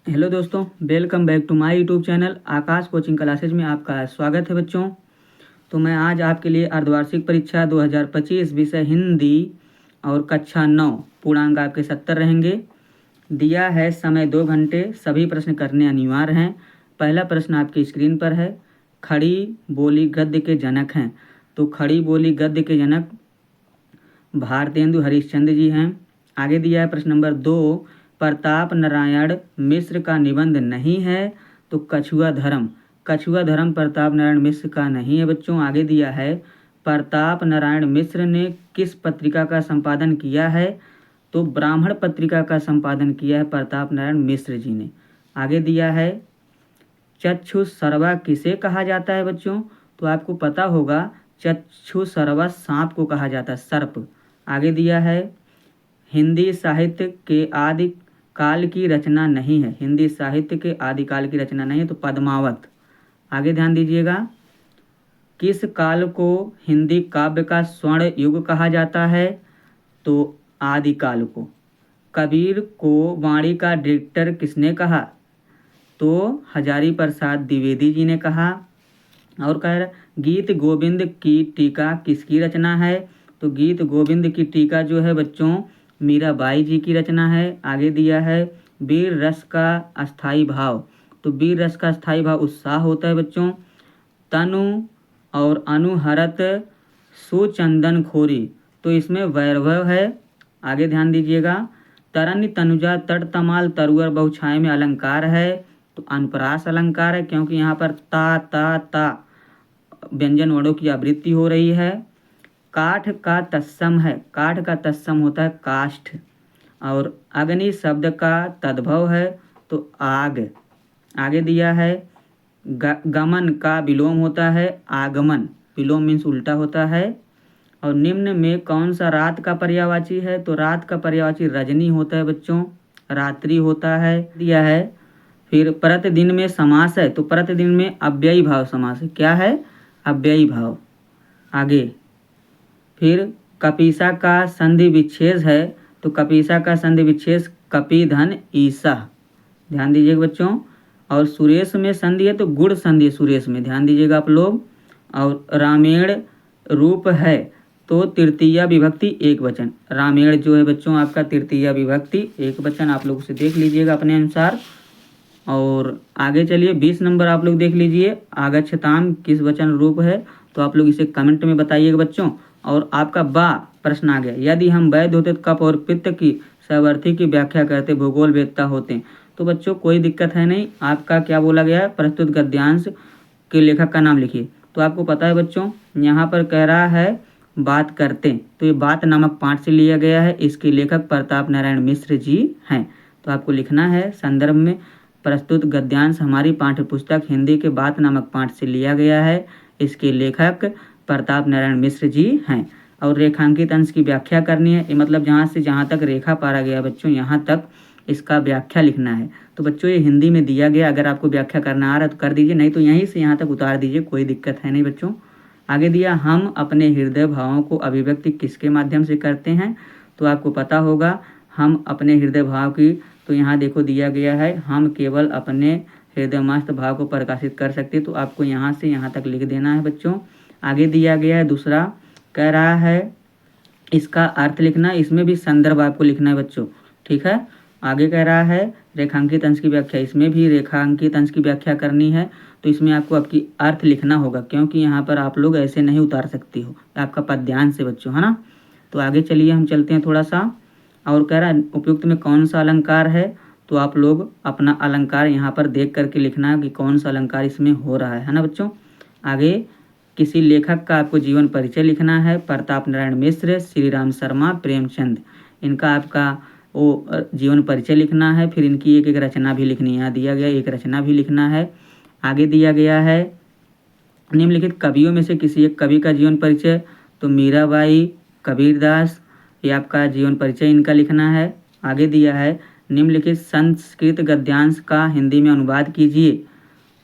Hello दोस्तों, welcome back to my YouTube channel Aakash coaching classes में आपका स्वागत है बच्चों। तो मैं आज आपके लिए अर्धवार्षिक परीक्षा 2025 विषय हिंदी और कक्षा 9 पूर्णांक आपके 70 रहेंगे। दिया है समय 2 घंटे, सभी प्रश्न करने अनिवार्य हैं। पहला प्रश्न आपकी स्क्रीन पर है। खड़ी बोली गद्य के जनक हैं। तो खड़ी बोली गद्य के जनक भारतेंदु हरिश्चंद्र जी हैं। आगे दिया है प्रश्न नंबर 2, प्रताप नारायण मिश्र का निबंध नहीं है। तो कछुआ धर्म प्रताप नारायण मिश्र का नहीं है बच्चों। आगे दिया है प्रताप नारायण मिश्र ने किस पत्रिका का संपादन किया है। तो ब्राह्मण पत्रिका का संपादन किया है प्रताप नारायण मिश्र जी ने। आगे दिया है चक्षु सर्वा किसे कहा जाता है बच्चों। तो आपको पता होगा चक्षु सर्वा सांप को कहा जाता है, सर्प। आगे दिया है हिंदी साहित्य के आदि काल की रचना नहीं है। हिंदी साहित्य के आदि काल की रचना नहीं है, तो पद्मावत। आगे ध्यान दीजिएगा, किस काल को हिंदी काव्य का स्वर्ण युग कहा जाता है। तो आदिकाल को। कबीर को वाणी का डायरेक्टर किसने कहा। तो हजारी प्रसाद द्विवेदी जी ने कहा। और कह रहा गीत गोविंद की टीका किसकी रचना है। तो गीत गोविंद की टीका जो है बच्चों मीराबाई जी की रचना है। आगे दिया है वीर रस का अस्थाई भाव। तो वीर रस का अस्थाई भाव उत्साह होता है बच्चों। तनु और अनुहरत सुचंदन खोरी, तो इसमें वैभव है। आगे ध्यान दीजिएगा, तरन तनुजा तट तमाल तरुअर बहुछाए में अलंकार है। तो अनुप्रास अलंकार है, क्योंकि यहाँ पर ता व्यंजन वर्णों की आवृत्ति हो रही है। काठ का तत्सम है, काठ का तत्सम होता है काष्ठ। और अग्नि शब्द का तद्भव है, तो आग। आगे दिया है गमन का विलोम होता है आगमन। विलोम मीन्स उल्टा होता है। और निम्न में कौन सा रात का पर्यायवाची है। तो रात का पर्यायवाची रजनी होता है बच्चों, रात्रि होता है। दिया है फिर प्रतिदिन में समास है। तो प्रतिदिन में अव्ययी भाव समास है। क्या है, अव्ययी भाव। आगे फिर कपीसा का संधि विच्छेद है। तो कपीसा का संधि विच्छेद कपी धन ईसा। ध्यान दीजिएगा बच्चों। और सुरेश में संधि है, तो गुड़ संधि है सुरेश में, ध्यान दीजिएगा आप लोग। और रामेण रूप है, तो तृतीया विभक्ति एक वचन। रामेण जो है बच्चों आपका तृतीया विभक्ति एक वचन, आप लोग उसे देख लीजिएगा अपने अनुसार। और आगे चलिए 20 नंबर आप लोग देख लीजिए, आगच्छताम किस वचन रूप है। तो आप लोग इसे कमेंट में बताइएगा बच्चों। और आपका बा प्रश्न आ गया, यदि हम वैध होते तो कप और पित्त की सामर्थ्य की व्याख्या करते, भूगोल वेदता होते। तो बच्चों कोई दिक्कत है नहीं, आपका क्या बोला गया है, प्रस्तुत गद्यांश के लेखक का नाम लिखिए। तो आपको पता है बच्चों यहाँ पर कह रहा है बात करते, तो ये बात नामक पाठ से लिया गया है। इसके लेखक प्रताप नारायण मिश्र जी हैं। तो आपको लिखना है संदर्भ में, प्रस्तुत गद्यांश हमारी पाठ्य पुस्तक हिंदी के बात नामक पाठ से लिया गया है। इसके लेखक प्रताप नारायण मिश्र जी हैं। और रेखांकित अंश की व्याख्या करनी है, ये मतलब जहाँ से जहाँ तक रेखा पारा गया बच्चों यहाँ तक इसका व्याख्या लिखना है। तो बच्चों ये हिंदी में दिया गया, अगर आपको व्याख्या करना आ रहा है तो कर दीजिए, नहीं तो यहीं से यहाँ तक उतार दीजिए, कोई दिक्कत है नहीं बच्चों। आगे दिया हम अपने हृदय भावों को अभिव्यक्ति किसके माध्यम से करते हैं। तो आपको पता होगा हम अपने हृदय भाव की, तो यहाँ देखो दिया गया है हम केवल अपने हृदयमस्त भाव को प्रकाशित कर सकते। तो आपको यहाँ से यहाँ तक लिख देना है बच्चों। आगे दिया गया है दूसरा, कह रहा है इसका अर्थ लिखना, इसमें भी संदर्भ आपको लिखना है बच्चों, ठीक है। आगे कह रहा है रेखांकित अंश की व्याख्या, इसमें भी रेखांकित अंश की व्याख्या करनी है। तो इसमें आपको आपकी अर्थ लिखना होगा, क्योंकि यहाँ पर आप लोग ऐसे नहीं उतार सकते हो, आपका पद्यांश से बच्चों, है ना। तो आगे चलिए हम चलते हैं थोड़ा सा। और कह रहा है उपयुक्त में कौन सा अलंकार है। तो आप लोग अपना अलंकार यहाँ पर देख करके लिखना है कि कौन सा अलंकार इसमें हो रहा है ना बच्चों। आगे किसी लेखक का आपको जीवन परिचय लिखना है, प्रताप नारायण मिश्र, श्री राम शर्मा, प्रेमचंद, इनका आपका वो जीवन परिचय लिखना है। फिर इनकी एक एक रचना भी लिखनी है, यहाँ दिया गया एक रचना भी लिखना है। आगे दिया गया है निम्नलिखित कवियों में से किसी एक कवि का जीवन परिचय। तो मीराबाई, कबीरदास, ये आपका जीवन परिचय इनका लिखना है। आगे दिया है निम्नलिखित संस्कृत गद्यांश का हिंदी में अनुवाद कीजिए।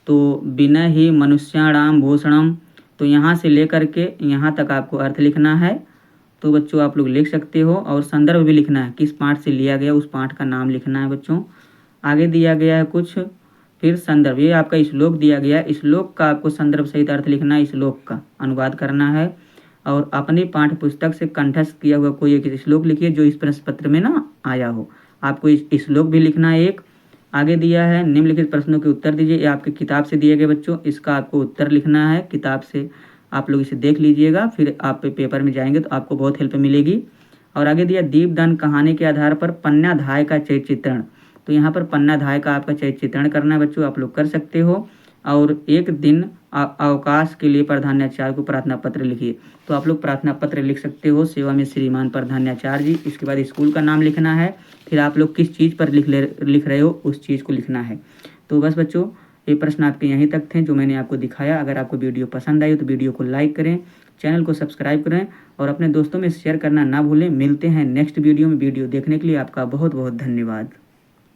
तो बिना ही मनुष्याणाम भूषणम, तो यहाँ से लेकर के यहाँ तक आपको अर्थ लिखना है। तो बच्चों आप लोग लिख सकते हो, और संदर्भ भी लिखना है, किस पाठ से लिया गया उस पाठ का नाम लिखना है बच्चों। आगे दिया गया है कुछ, फिर संदर्भ, ये आपका श्लोक दिया गया है, श्लोक का आपको संदर्भ सहित अर्थ लिखना है, श्लोक का अनुवाद करना है और अपनी पाठ्य पुस्तक से कंठस्थ किया हुआ कोई एक श्लोक लिखिए जो इस प्रश्न पत्र में ना आया हो। आपको इस श्लोक भी लिखना है एक। आगे दिया है निम्नलिखित प्रश्नों के उत्तर दीजिए, ये आपकी किताब से दिए गए बच्चों, इसका आपको उत्तर लिखना है किताब से, आप लोग इसे देख लीजिएगा, फिर आप पेपर में जाएंगे तो आपको बहुत हेल्प मिलेगी। और आगे दिया दीपदान कहानी के आधार पर पन्नाधाय का चरित्र चित्रण, तो यहाँ पर पन्नाधाय का आपका चरित्र चित्रण करना है बच्चों, आप लोग कर सकते हो। और एक दिन अवकाश के लिए प्रधानाचार्य को प्रार्थना पत्र लिखिए, तो आप लोग प्रार्थना पत्र लिख सकते हो, सेवा में श्रीमान प्रधानाचार्य जी। इसके बाद स्कूल का नाम लिखना है, फिर आप लोग किस चीज़ पर लिख रहे हो उस चीज़ को लिखना है। तो बस बच्चों ये प्रश्न आपके यहीं तक थे जो मैंने आपको दिखाया। अगर आपको वीडियो पसंद आई तो वीडियो को लाइक करें, चैनल को सब्सक्राइब करें और अपने दोस्तों में शेयर करना ना भूलें। मिलते हैं नेक्स्ट वीडियो में। वीडियो देखने के लिए आपका बहुत बहुत धन्यवाद।